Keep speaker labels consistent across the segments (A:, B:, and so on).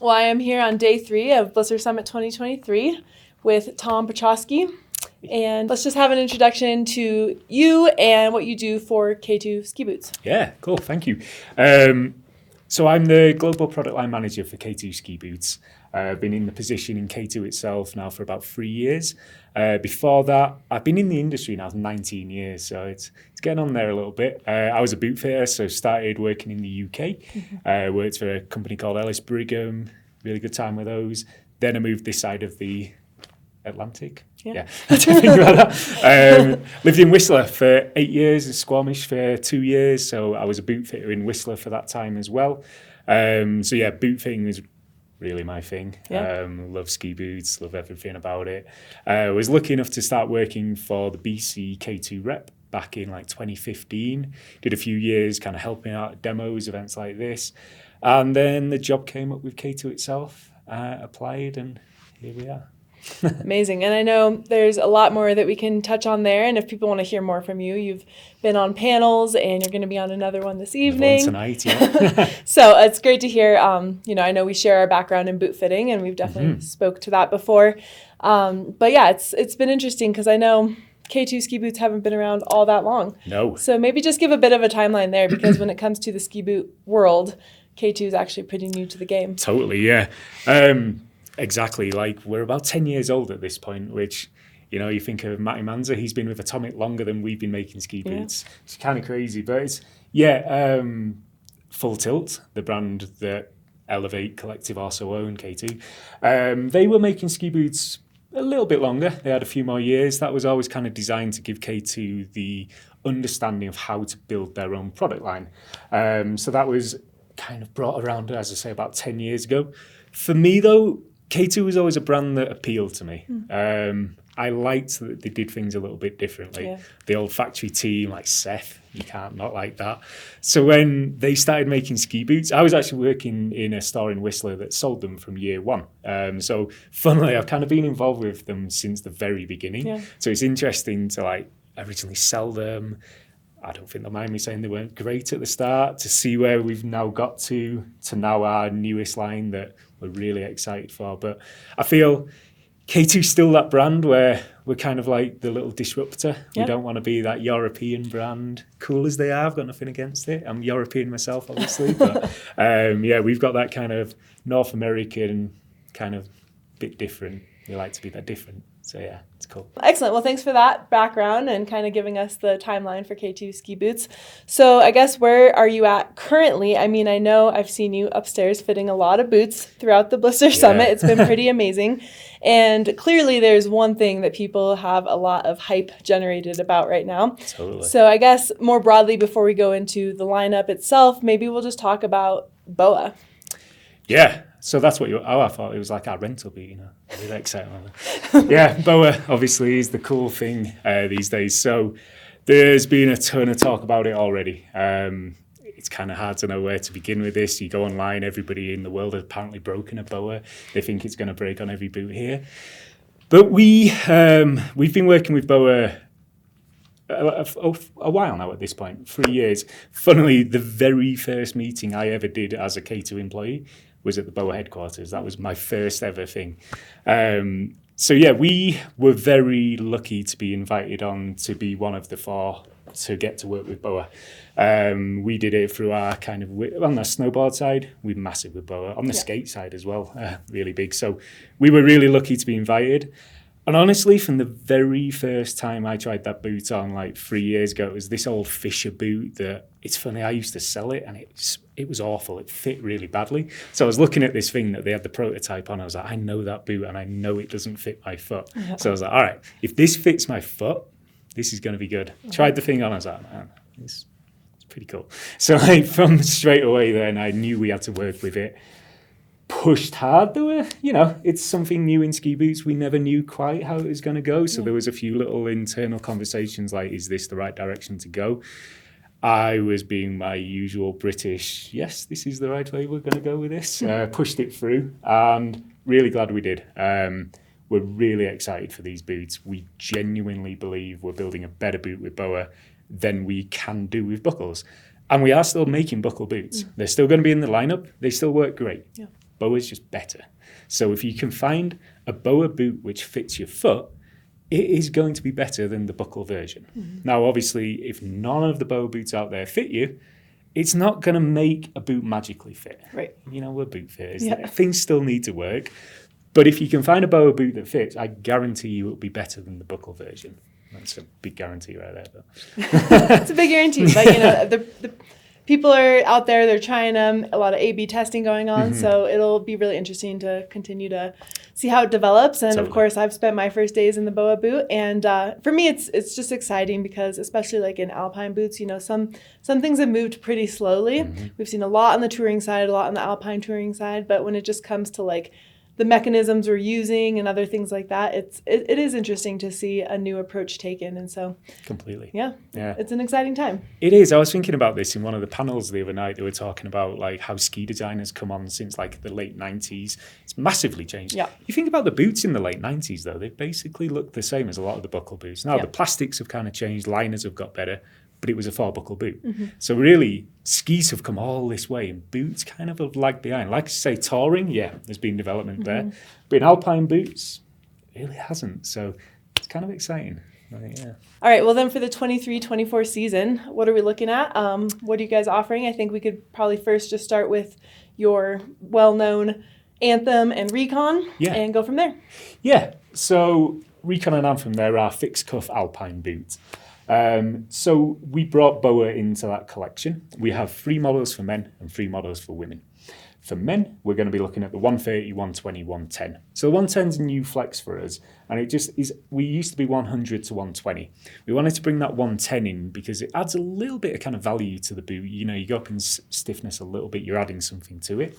A: Well, I am here on day 3 of Blister Summit 2023 with Tom Pietrowski. And let's just have an introduction to you and what you do for K2 Ski Boots.
B: Yeah, cool. Thank you. So I'm the Global Product Line Manager for K2 Ski Boots. I've been in the position in K2 itself now for about 3 years. Before that, I've been in the industry now for 19 years, so it's getting on there a little bit. I was a boot fitter, so started working in the UK. Worked for a company called Brigham, really good time with those. Then I moved this side of the Atlantic. Yeah. I don't think about that. Lived in Whistler for 8 years, in Squamish for 2 years, so I was a boot fitter in Whistler for that time as well. So yeah, boot fitting is really my thing. Love ski boots, love everything about it. I was lucky enough to start working for the BC K2 rep back in like 2015. Did a few years kind of helping out at demos, events like this. And then the job came up with K2 itself, applied, and here we are.
A: Amazing. And I know there's a lot more that we can touch on there. And if people want to hear more from you, you've been on panels and you're going to be on another one this evening.
B: Tonight, yeah.
A: So it's great to hear. I know we share our background in boot fitting and we've definitely spoke to that before. But yeah, it's been interesting because I know K2 ski boots haven't been around all that long.
B: No.
A: So maybe just give a bit of a timeline there because when it comes to the ski boot world, K2 is actually pretty new to the game.
B: Totally, yeah. Exactly. Like we're about 10 years old at this point, which, you think of Matty Manza, he's been with Atomic longer than we've been making ski boots. It's kind of crazy, but it's, Full Tilt, the brand that Elevate Collective also own, K2. They were making ski boots a little bit longer. They had a few more years. That was always kind of designed to give K2 the understanding of how to build their own product line. So that was kind of brought around, as I say, about 10 years ago. For me, though, K2 was always a brand that appealed to me. I liked that they did things a little bit differently. Yeah. The old factory team, like Seth, you can't not like that. So when they started making ski boots, I was actually working in a store in Whistler that sold them from year one. So funnily, I've kind of been involved with them since the very beginning. Yeah. So it's interesting to originally sell them. I don't think they'll mind me saying they weren't great at the start, to see where we've now got to now our newest line that we're really excited for. But I feel K2's still that brand where we're kind of like the little disruptor. Yep. We don't want to be that European brand. Cool as they are, I've got nothing against it. I'm European myself, obviously. But we've got that kind of North American kind of bit different. We like to be that different. So yeah, it's cool.
A: Excellent. Well, thanks for that background and kind of giving us the timeline for K2 ski boots. So I guess where are you at currently? I mean, I know I've seen you upstairs fitting a lot of boots throughout the Blister Summit. It's been pretty amazing. And clearly there's one thing that people have a lot of hype generated about right now.
B: Totally.
A: So I guess more broadly, before we go into the lineup itself, maybe we'll just talk about BOA.
B: Yeah. So that's what I thought it was like our rental beat, really exciting. Yeah, BOA obviously is the cool thing these days. So there's been a ton of talk about it already. It's kind of hard to know where to begin with this. You go online, everybody in the world has apparently broken a BOA. They think it's going to break on every boot here. But we've been working with BOA a while now at this point, 3 years. Funnily, the very first meeting I ever did as a K2 employee was at the BOA headquarters. That was my first ever thing. We were very lucky to be invited on to be one of the 4 to get to work with BOA. We did it through our kind of, on the snowboard side, we're massive with BOA. On the skate side as well, really big. So we were really lucky to be invited. And honestly, from the very first time I tried that boot on 3 years ago, it was this old Fisher boot that, it's funny, I used to sell it and it was awful. It fit really badly. So I was looking at this thing that they had the prototype on. I was like, I know that boot and I know it doesn't fit my foot. Yeah. So I was like, all right, if this fits my foot, this is going to be good. Tried the thing on, I was like, man, it's pretty cool. So from straight away then, I knew we had to work with it. Pushed hard. There were, it's something new in ski boots. We never knew quite how it was going to go. So there was a few little internal conversations like, is this the right direction to go? I was being my usual British, yes, this is the right way we're going to go with this. Pushed it through and really glad we did. We're really excited for these boots. We genuinely believe we're building a better boot with BOA than we can do with buckles. And we are still making buckle boots. They're still going to be in the lineup. They still work great. Yeah. BOA's just better. So if you can find a BOA boot which fits your foot, it is going to be better than the buckle version. Now, obviously, if none of the BOA boots out there fit you, it's not going to make a boot magically fit.
A: Right.
B: You know, we're boot fitters. Yeah. Things still need to work. But if you can find a BOA boot that fits, I guarantee you it will be better than the buckle version. That's a big guarantee right there. But.
A: It's a big guarantee. But, you know, the people are out there, they're trying them, a lot of A/B testing going on. So it'll be really interesting to continue to see how it develops. And of course, I've spent my first days in the BOA boot. And for me, it's just exciting because especially like in alpine boots, you know, some things have moved pretty slowly. We've seen a lot on the touring side, a lot on the alpine touring side. But when it just comes to like the mechanisms we're using and other things like that, it is interesting to see a new approach taken. And so
B: completely.
A: Yeah. It's an exciting time.
B: It is. I was thinking about this in one of the panels the other night. They were talking about like how ski design has come on since like the late 90s. It's massively changed.
A: Yeah.
B: You think about the boots in the late 90s though, they basically look the same as a lot of the buckle boots. Now the plastics have kind of changed, liners have got better, but it was a 4-buckle boot. So really, skis have come all this way and boots kind of have lagged behind. Like I say, touring, there's been development there. But in alpine boots, it really hasn't. So it's kind of exciting. Yeah.
A: All right, well then for the 23-24 season, what are we looking at? What are you guys offering? I think we could probably first just start with your well-known Anthem and Recon and go from there.
B: Yeah, so Recon and Anthem, they're our fixed cuff alpine boots. So we brought BOA into that collection. We have 3 models for men and 3 models for women. For men, we're going to be looking at the 130, 120, 110. So the 110 is a new flex for us, and it just is, we used to be 100 to 120. We wanted to bring that 110 in because it adds a little bit of kind of value to the boot. You know, you go up in stiffness a little bit, you're adding something to it.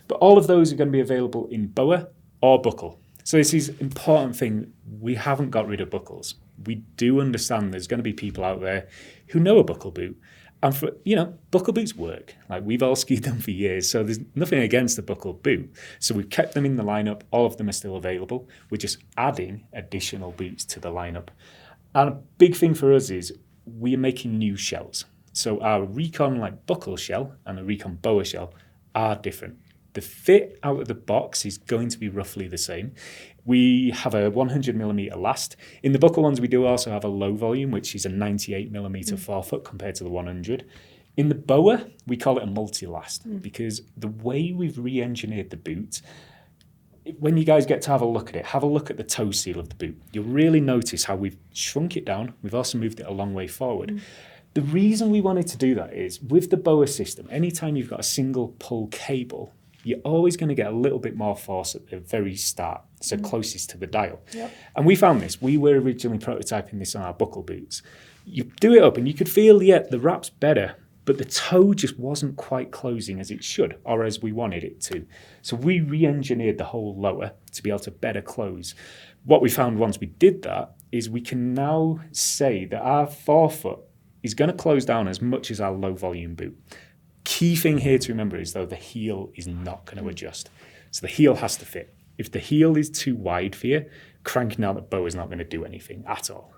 B: But all of those are going to be available in BOA or buckle. So this is an important thing. We haven't got rid of buckles. We do understand there's going to be people out there who know a buckle boot. And for, you know, buckle boots work. Like we've all skied them for years. So there's nothing against the buckle boot. So we've kept them in the lineup. All of them are still available. We're just adding additional boots to the lineup. And a big thing for us is we are making new shells. So our Recon like buckle shell and the Recon BOA shell are different. The fit out of the box is going to be roughly the same. We have a 100mm last. In the buckle ones, we do also have a low volume, which is a 98mm forefoot compared to the 100. In the BOA, we call it a multi-last because the way we've re-engineered the boot, when you guys get to have a look at the toe seal of the boot. You'll really notice how we've shrunk it down. We've also moved it a long way forward. The reason we wanted to do that is with the BOA system, anytime you've got a single pull cable, you're always going to get a little bit more force at the very start, so closest to the dial. And we found this. We were originally prototyping this on our buckle boots. You do it up and you could feel, the wrap's better, but the toe just wasn't quite closing as it should, or as we wanted it to. So we re-engineered the whole lower to be able to better close. What we found once we did that is we can now say that our forefoot is going to close down as much as our low volume boot. Key thing here to remember is, though, the heel is not going to adjust. So the heel has to fit. If the heel is too wide for you, cranking out the BOA is not going to do anything at all.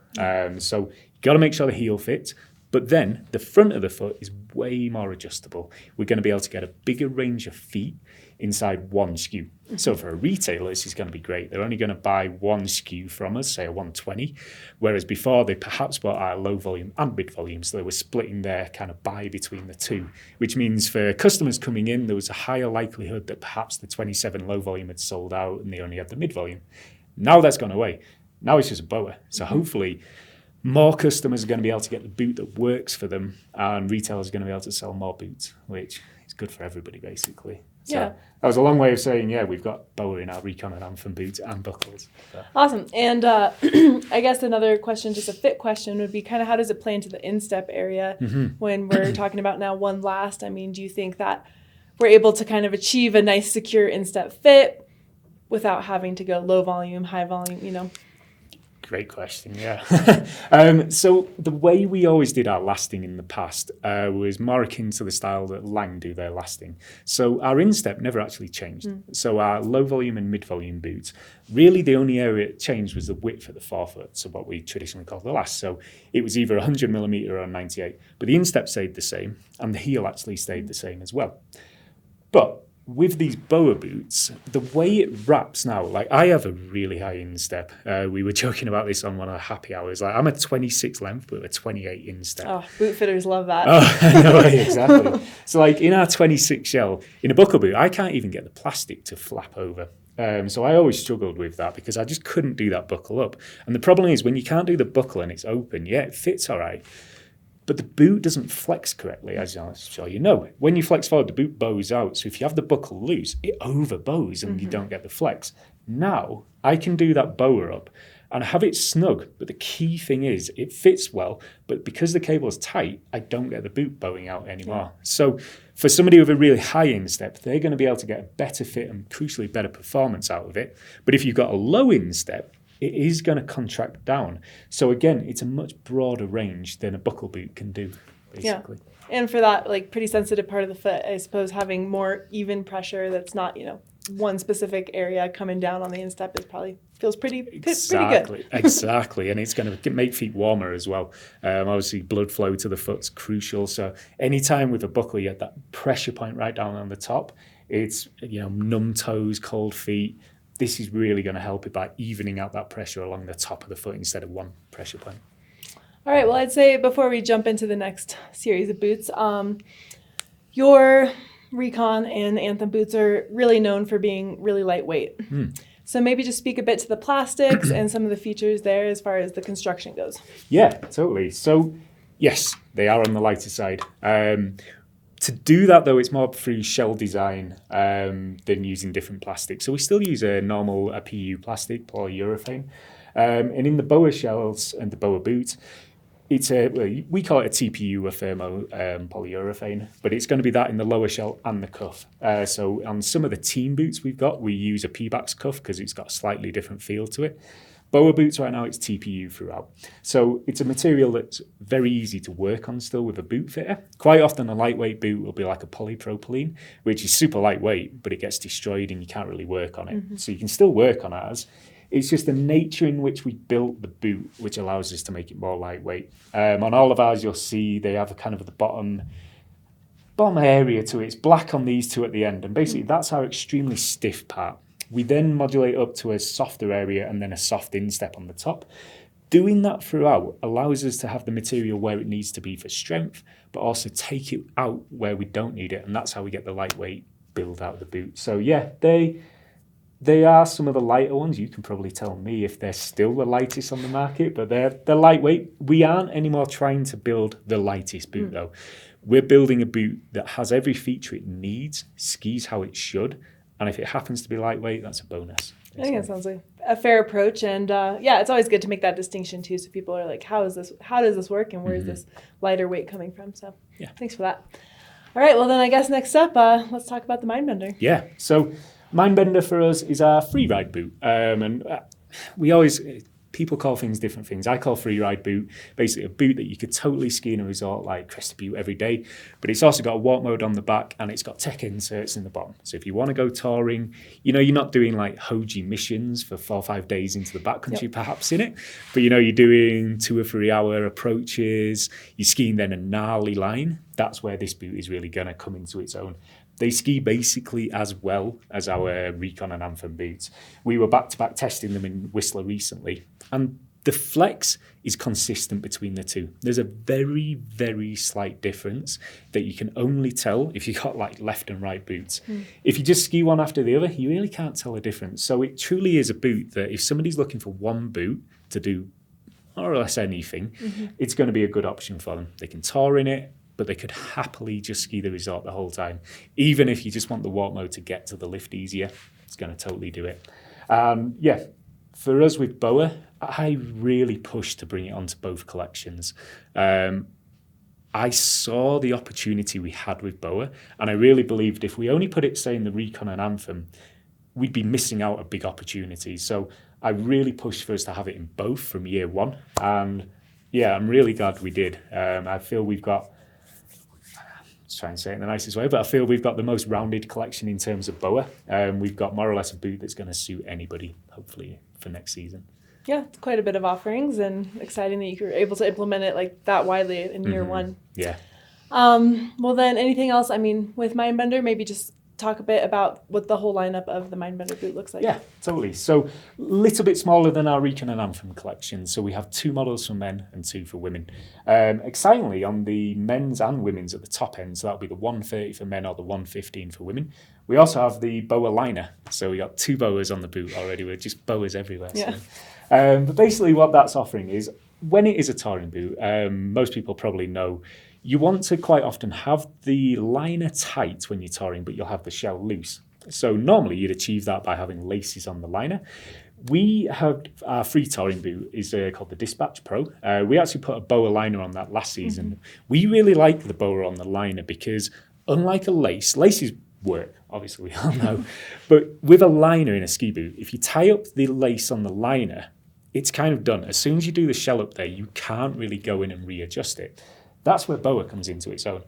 B: So you've got to make sure the heel fits. But then the front of the foot is way more adjustable. We're going to be able to get a bigger range of feet inside one SKU. So for a retailer, this is going to be great. They're only going to buy one SKU from us, say a 120, whereas before they perhaps bought our low volume and mid volume, so they were splitting their kind of buy between the two, which means for customers coming in, there was a higher likelihood that perhaps the 27 low volume had sold out and they only had the mid volume. Now that's gone away. Now it's just a BOA. So hopefully more customers are going to be able to get the boot that works for them, and retailers are going to be able to sell more boots, which is good for everybody, basically. So that was a long way of saying, we've got BOA in our Recon and Anthem boots and buckles. So.
A: Awesome. And I guess another question, just a fit question, would be kind of how does it play into the instep area when we're talking about now one last? I mean, do you think that we're able to kind of achieve a nice, secure instep fit without having to go low volume, high volume,
B: Great question, So the way we always did our lasting in the past was more akin to the style that Lang do their lasting. So our instep never actually changed. So our low volume and mid volume boots, really the only area it changed was the width of the forefoot, so what we traditionally call the last. So it was either 100mm or 98, but the instep stayed the same and the heel actually stayed the same as well. But with these BOA boots, the way it wraps now, like I have a really high instep. We were joking about this on one of the happy hours. Like I'm a 26 length with a 28 instep.
A: Oh, boot fitters love that.
B: Oh, I know, exactly. So like in our 26 shell, in a buckle boot, I can't even get the plastic to flap over. So I always struggled with that because I just couldn't do that buckle up. And the problem is when you can't do the buckle and it's open, yeah, it fits all right. But the boot doesn't flex correctly, as I'm sure you know. When you flex forward, the boot bows out. So if you have the buckle loose, it over bows and you don't get the flex. Now, I can do that bower up and have it snug. But the key thing is it fits well. But because the cable is tight, I don't get the boot bowing out anymore. Yeah. So for somebody with a really high instep, they're going to be able to get a better fit and crucially better performance out of it. But if you've got a low instep, it is going to contract down. So again, it's a much broader range than a buckle boot can do, basically.
A: Yeah. And for that, like, pretty sensitive part of the foot, I suppose having more even pressure that's not, one specific area coming down on the instep is probably feels pretty good.
B: Exactly. And it's going to make feet warmer as well. Obviously, blood flow to the foot's crucial. So anytime with a buckle, you have that pressure point right down on the top. It's, numb toes, cold feet. This is really going to help it by evening out that pressure along the top of the foot instead of one pressure point.
A: All right. Well, I'd say before we jump into the next series of boots, your Recon and Anthem boots are really known for being really lightweight. So maybe just speak a bit to the plastics and some of the features there as far as the construction goes.
B: Yeah, totally. So, yes, they are on the lighter side. To do that, though, it's more through shell design than using different plastics. So we still use a normal PU plastic, polyurethane. And in the BOA shells and the BOA boots, we call it a TPU, a thermo polyurethane, but it's going to be that in the lower shell and the cuff. So on some of the team boots we've got, we use a P-bax cuff because it's got a slightly different feel to it. BOA boots right now, it's TPU throughout. So it's a material that's very easy to work on still with a boot fitter. Quite often a lightweight boot will be like a polypropylene, which is super lightweight, but it gets destroyed and you can't really work on it. So you can still work on ours. It's just the nature in which we built the boot, which allows us to make it more lightweight. On all of ours, you'll see they have a kind of the bottom area to it. It's black on these two at the end. And basically that's our extremely stiff part. We then modulate up to a softer area and then a soft instep on the top. Doing that throughout allows us to have the material where it needs to be for strength, but also take it out where we don't need it. And that's how we get the lightweight build out of the boot. So yeah, they are some of the lighter ones. You can probably tell me if they're still the lightest on the market, but they're lightweight. We aren't anymore trying to build the lightest boot though. We're building a boot that has every feature it needs, skis how it should, and if it happens to be lightweight, that's a bonus.
A: I think that sounds like a fair approach, and it's always good to make that distinction too, so people are like, how does this work, and where is this lighter weight coming from? So yeah, thanks for that. All right, well then I guess next up, let's talk about the Mindbender.
B: Yeah, so Mindbender for us is our free ride boot, and we always, people call things different things. I call free ride boot basically a boot that you could totally ski in a resort like Crested Butte every day, but it's also got a walk mode on the back and it's got tech inserts in the bottom. So if you want to go touring, you're not doing like Hoji missions for 4 or 5 days into the backcountry perhaps in it, but you're doing 2 or 3 hour approaches, you're skiing then a gnarly line. That's where this boot is really going to come into its own. They ski basically as well as our Recon and Anthem boots. We were back-to-back testing them in Whistler recently, and the flex is consistent between the two. There's a very, very slight difference that you can only tell if you've got like left and right boots. If you just ski one after the other, you really can't tell a difference. So it truly is a boot that if somebody's looking for one boot to do more or less anything, it's going to be a good option for them. They can tour in it, but they could happily just ski the resort the whole time. Even if you just want the walk mode to get to the lift easier, it's going to totally do it. For us with BOA, I really pushed to bring it onto both collections. I saw the opportunity we had with BOA, and I really believed if we only put it, say, in the Recon and Anthem, we'd be missing out a big opportunity. So I really pushed for us to have it in both from year one. And yeah, I'm really glad we did. I feel we've got, let's try and say it in the nicest way, but I feel we've got the most rounded collection in terms of BOA. We've got more or less a boot that's going to suit anybody, hopefully, for next season.
A: Yeah, it's quite a bit of offerings, and exciting that you were able to implement it like that widely in year one.
B: Yeah.
A: Well then, anything else? I mean, with Mindbender, maybe just talk a bit about what the whole lineup of the Mindbender boot looks like?
B: Yeah, totally. So a little bit smaller than our Recon and Anthem collection. So we have 2 models for men and 2 for women. Excitingly, on the men's and women's at the top end, so that'll be the 130 for men or the 115 for women. We also have the BOA liner. So we got 2 BOAs on the boot already. We're just BOAs everywhere.
A: Yeah.
B: So. But basically what that's offering is, when it is a touring boot, most people probably know, you want to quite often have the liner tight when you're touring, but you'll have the shell loose. So normally you'd achieve that by having laces on the liner. We have our free touring boot is called the Dispatch Pro. We actually put a BOA liner on that last season. Mm-hmm. We really like the BOA on the liner because unlike a laces work, obviously we all know, but with a liner in a ski boot, if you tie up the lace on the liner, it's kind of done. As soon as you do the shell up there, you can't really go in and readjust it. That's where BOA comes into its own.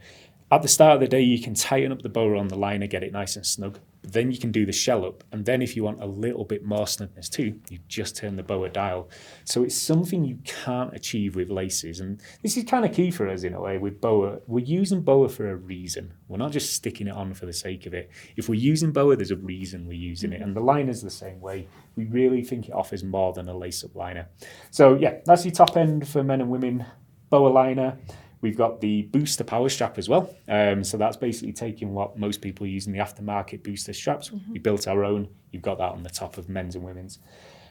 B: At the start of the day, you can tighten up the BOA on the liner, get it nice and snug. But then you can do the shell up. And then if you want a little bit more snugness too, you just turn the BOA dial. So it's something you can't achieve with laces. And this is kind of key for us in a way with BOA. We're using BOA for a reason. We're not just sticking it on for the sake of it. If we're using BOA, there's a reason we're using it. And the liner's the same way. We really think it offers more than a lace-up liner. So yeah, that's your top end for men and women, BOA liner. We've got the booster power strap as well. So that's basically taking what most people use in the aftermarket booster straps. Mm-hmm. We built our own. You've got that on the top of men's and women's.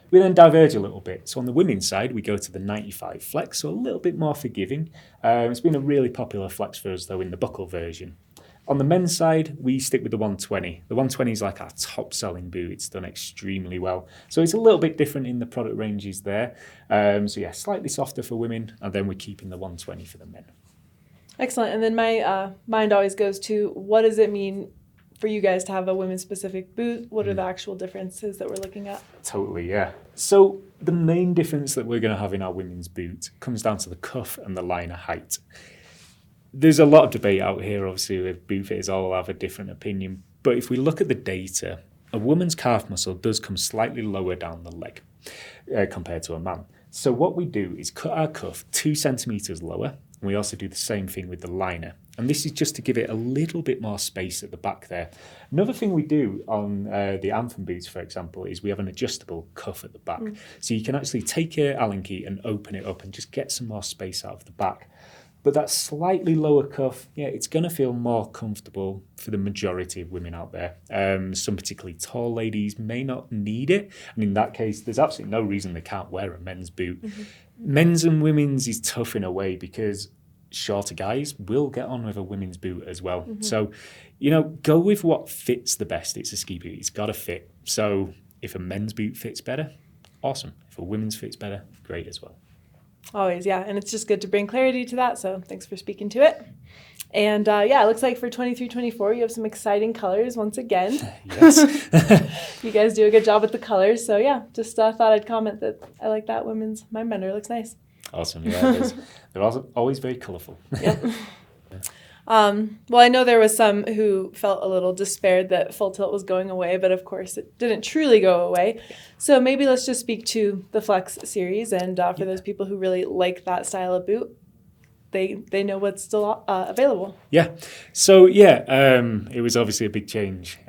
B: We then diverge a little bit. So on the women's side, we go to the 95 Flex, so a little bit more forgiving. It's been a really popular flex for us, though, in the buckle version. On the men's side, we stick with the 120. The 120 is like our top-selling boot. It's done extremely well. So it's a little bit different in the product ranges there. So yeah, slightly softer for women, and then we're keeping the 120 for the men.
A: Excellent. And then my mind always goes to, what does it mean for you guys to have a women's-specific boot? What are the actual differences that we're looking at?
B: Totally, yeah. So the main difference that we're going to have in our women's boot comes down to the cuff and the liner height. There's a lot of debate out here, obviously, with boot fitters all have a different opinion. But if we look at the data, a woman's calf muscle does come slightly lower down the leg compared to a man. So what we do is cut our cuff 2 centimetres lower. And we also do the same thing with the liner. And this is just to give it a little bit more space at the back there. Another thing we do on the Anthem boots, for example, is we have an adjustable cuff at the back. So you can actually take your Allen key and open it up and just get some more space out of the back. But that slightly lower cuff, yeah, it's going to feel more comfortable for the majority of women out there. Some particularly tall ladies may not need it. And in that case, there's absolutely no reason they can't wear a men's boot. Mm-hmm. Men's and women's is tough in a way because shorter guys will get on with a women's boot as well. Mm-hmm. So, go with what fits the best. It's a ski boot. It's got to fit. So if a men's boot fits better, awesome. If a women's fits better, great as well.
A: Always, yeah. And it's just good to bring clarity to that. So thanks for speaking to it. And yeah, it looks like for 23-24, you have some exciting colors once again.
B: Yes.
A: You guys do a good job with the colors. So yeah, just thought I'd comment that I like that women's Mindbender. It looks nice.
B: Awesome. Yeah, they're also always very colourful.
A: Yep. Well, I know there was some who felt a little despaired that full tilt was going away, but of course it didn't truly go away. So maybe let's just speak to the Flex series, and for those people who really like that style of boot, they know what's still available.
B: Yeah. So yeah, it was obviously a big change.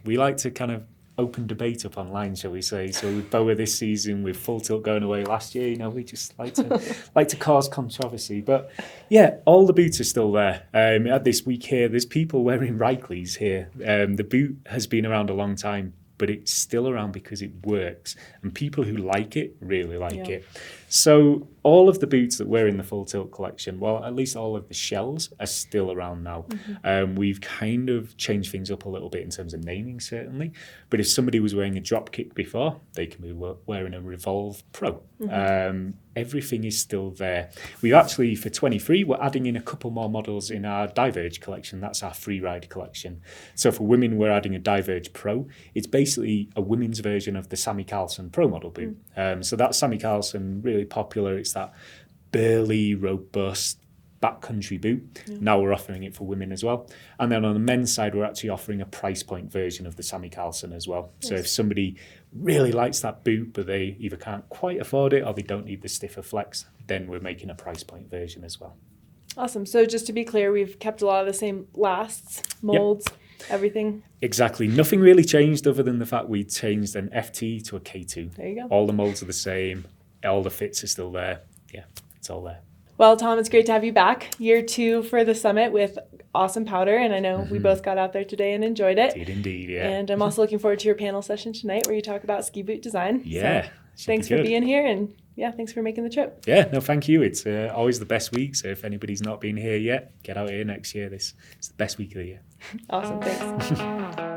B: We like to kind of open debate up online, shall we say. So with BOA this season, with full tilt going away last year, we just like to cause controversy. But yeah, all the boots are still there. At this week here, there's people wearing Reikleys here. The boot has been around a long time, but it's still around because it works. And people who like it really like it. So all of the boots that were in the full tilt collection, well, at least all of the shells are still around now. Mm-hmm. We've kind of changed things up a little bit in terms of naming, certainly. But if somebody was wearing a drop kick before, they can be wearing a Revolve Pro. Mm-hmm. Everything is still there. We've actually, for 23, we're adding in a couple more models in our Diverge collection. That's our free ride collection. So for women, we're adding a Diverge Pro. It's basically a women's version of the Sammy Carlson Pro model boot. So that's Sammy Carlson, really popular. It's that burly, robust backcountry boot. Now we're offering it for women as well. And then on the men's side, we're actually offering a price point version of the Sammy Carlson as well. Yes. So if somebody really likes that boot, but they either can't quite afford it or they don't need the stiffer flex, then we're making a price point version as well.
A: Awesome. So just to be clear, we've kept a lot of the same lasts, molds. Everything.
B: Exactly. Nothing really changed other than the fact we changed an FT to a K2.
A: There you go.
B: All the molds are the same. All the fits are still there. Yeah, it's all there.
A: Well, Tom, it's great to have you back. Year 2 for the summit with awesome powder, and I know we both got out there today and enjoyed it.
B: Did indeed, yeah.
A: And I'm also looking forward to your panel session tonight where you talk about ski boot design.
B: Yeah.
A: So thanks for being here, and thanks for making the trip.
B: Yeah, no, thank you. It's always the best week, so if anybody's not been here yet, get out here next year. It's the best week of the year.
A: Awesome, thanks.